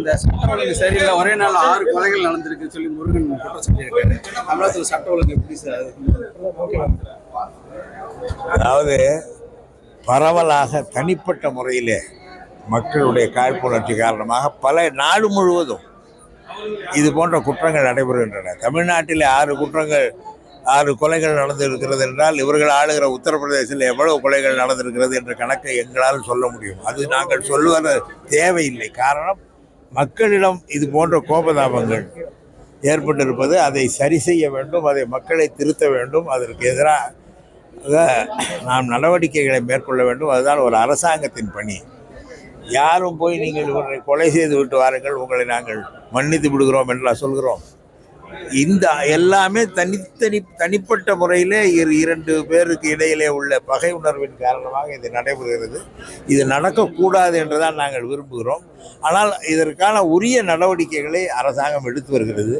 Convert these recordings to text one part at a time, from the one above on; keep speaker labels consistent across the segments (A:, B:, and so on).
A: இந்த சட்ட ஒழுங்கு சரியில்லை, ஒரே நாள் 6 கொலைகள் நடந்திருக்குன்னு சொல்லி முருகன் குற்றம் சாட்டியிருக்காரு. தமிழகத்தில் சட்ட ஒழுங்கு எப்படி சார்?
B: அதாவது பரவலாக தனிப்பட்ட முறையிலே மக்களுடைய காழ்ப்புணர்ச்சி காரணமாக பல நாடு முழுவதும் இது போன்ற குற்றங்கள் நடைபெறுகின்றன. தமிழ்நாட்டில் 6 கொலைகள் நடந்திருக்கிறது என்றால் இவர்கள் ஆளுகிற உத்தரப்பிரதேசத்தில் எவ்வளவு கொலைகள் நடந்திருக்கிறது என்ற கணக்கை எங்களால் சொல்ல முடியும். அது நாங்கள் சொல்லுவது தேவையில்லை. காரணம், மக்களிடம் இது போன்ற கோபதாபங்கள் ஏற்பட்டிருப்பது. அதை சரி செய்ய வேண்டும், அதை மக்களை திருத்த வேண்டும். அதற்கு எதிராக நாம் நடவடிக்கைகளை மேற்கொள்ள வேண்டும். அதுதான் ஒரு அரசாங்கத்தின் பணி. யாரும் போய் நீங்கள் இவரை கொலை செய்து விட்டு வாருங்கள், உங்களை நாங்கள் மன்னித்து விடுகிறோம் என்றால் சொல்கிறோம். இந்த எல்லாமே தனிப்பட்ட முறையிலே 2 பேருக்கு இடையிலே உள்ள பகை உணர்வின் காரணமாக இது நடைபெறுகிறது. இது நடக்கக்கூடாது என்றுதான் நாங்கள் விரும்புகிறோம். ஆனால் இதற்கான உரிய நடவடிக்கைகளை அரசாங்கம் எடுத்து வருகிறது.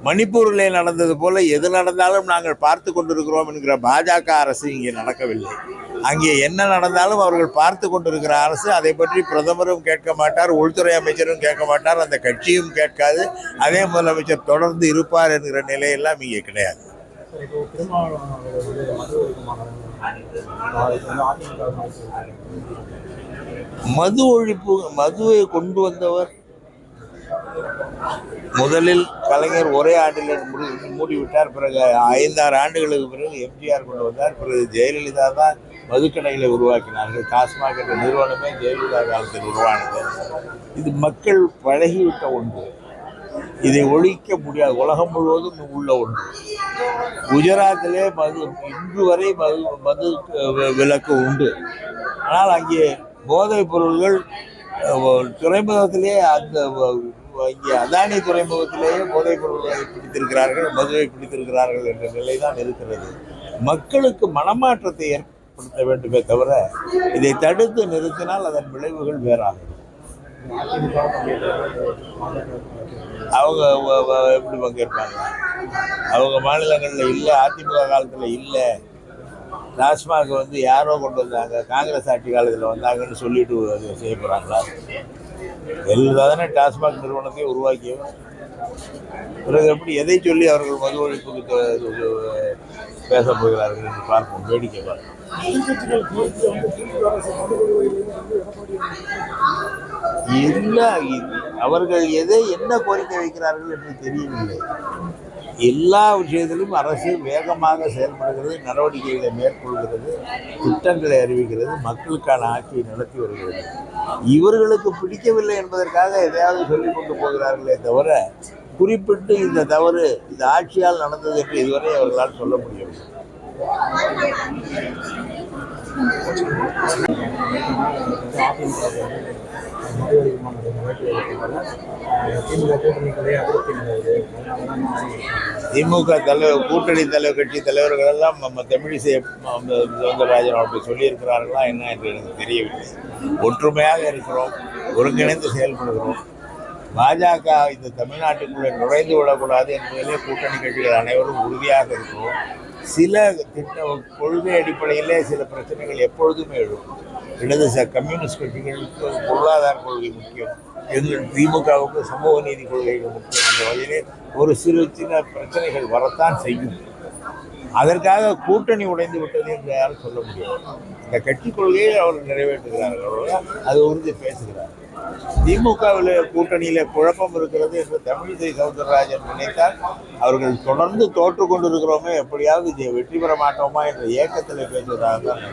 B: மணிப்பூரிலே நடந்தது போல எது நடந்தாலும் நாங்கள் பார்த்து கொண்டிருக்கிறோம் என்கிற பாஜக அரசு இங்கே நடக்கவில்லை. அங்கே என்ன நடந்தாலும் அவர்கள் பார்த்து கொண்டிருக்கிற அரசு. அதை பற்றி பிரதமரும் கேட்க மாட்டார், உள்துறை அமைச்சரும் கேட்க மாட்டார், அந்த கட்சியும் கேட்காது. அதே முதலமைச்சர் தொடர்ந்து இருப்பார் என்கிற நிலையெல்லாம் இங்கே கிடையாது. மது ஒழிப்பு, மதுவை கொண்டு வந்தவர் முதலில் கலைஞர் ஒரே ஆண்டில் மூடிவிட்டார். பிறகு 5-6 ஆண்டுகளுக்கு பிறகு எம்ஜிஆர் கொண்டு வந்தார். பிறகு ஜெயலலிதா தான் மதுக்கடைகளை உருவாக்கினார்கள். டாஸ்மாக் என்ற நிறுவனமே ஜெயலலிதா காலத்தில் உருவானது. இது மக்கள் பழகிவிட்ட ஒன்று, இதை ஒழிக்க முடியாது. உலகம் முழுவதும் உள்ள ஒன்று. குஜராத்திலே இன்று வரை மது விலக்கு உண்டு. ஆனால் அங்கே போதைப் பொருள்கள் துறைமுகத்திலே, இங்கே அதானி துறைமுகத்திலேயே போதைப் பொருள்களை பிடித்திருக்கிறார்கள், மதுவை பிடித்திருக்கிறார்கள் என்ற நிலை தான் இருக்கிறது. மக்களுக்கு மனமாற்றத்தை ஏற்படுத்த வேண்டுமே தவிர இதை தடுத்து நிறுத்தினால் அதன் விளைவுகள் வேறாகும். அவங்க எப்படி பங்கேற்பாங்க? அவங்க மாநிலங்களில் இல்லை, அதிமுக காலத்தில் இல்லை. டாஸ்மாக் யாரோ கொண்டு வந்தாங்க, காங்கிரஸ் ஆட்சி காலத்தில் வந்தாங்கன்னு சொல்லிட்டு அது செய்ய போகிறாங்களா? எல்லாதானே டாஸ்மாக் நிறுவனத்தை உருவாக்கியவர். பிறகு எப்படி எதை சொல்லி அவர்கள் மது ஒழிப்புக்கு பேசப் போகிறார்கள் என்று பார்ப்போம், வேடிக்கை பார்ப்போம். இல்லை, அவர்கள் என்ன கோரிக்கை வைக்கிறார்கள் என்று தெரியவில்லை. எல்லா விஷயத்திலும் அரசு வேகமாக செயல்படுகிறது, நடவடிக்கைகளை மேற்கொள்கிறது, திட்டங்களை அறிவிக்கிறது, மக்களுக்கான ஆட்சியை நடத்தி வருகிறது. இவர்களுக்கு பிடிக்கவில்லை என்பதற்காக எதையாவது சொல்லிக் கொண்டு போகிறார்களே தவிர குறிப்பிட்டு இந்த தவறு இந்த ஆட்சியால் நடந்தது என்று இதுவரை அவர்களால் சொல்ல முடியவில்லை. திமுக தலைவர், கூட்டணி தலைவர், கட்சி தலைவர்கள் எல்லாம் நம்ம தமிழிசை சவுந்தரராஜன் அப்படி சொல்லியிருக்கிறார்களா என்ன என்று எனக்கு தெரியவில்லை. ஒற்றுமையாக இருக்கிறோம், ஒருங்கிணைந்து செயல்படுகிறோம். பாஜக இந்த தமிழ்நாட்டுக்குள்ளே நுழைந்து விடக்கூடாது என்பதிலே கூட்டணி கட்சிகள் அனைவரும் உறுதியாக இருக்கிறோம். சில கொள்கை அடிப்படையிலே சில பிரச்சனைகள் எப்பொழுதுமே எழும். இடதுசாரி கம்யூனிஸ்ட் கட்சிகளுக்கு பொருளாதார கொள்கை முக்கியம், எங்கள் திமுகவுக்கு சமூக நீதி கொள்கைகள் முக்கியம் என்ற வகையிலே ஒரு சின்ன பிரச்சனைகள் வரத்தான் செய்யும். அதற்காக கூட்டணி உடைந்து விட்டது என்று யாரும் சொல்ல முடியாது. இந்த கட்சி கொள்கையை அவர்கள் நிறைவேற்றுகிறார்கள், அது உறுதி பேசுகிறார். திமுகவில் கூட்டணியில குழப்பம் இருக்கிறது என்று தமிழிசை சவுந்தரராஜன் நினைத்தால் அவர்கள் தொடர்ந்து தோற்று கொண்டிருக்கிறோமே, எப்படியாவது வெற்றி பெற மாட்டோமா என்ற ஏக்கத்தில் பேசுவதாக தான்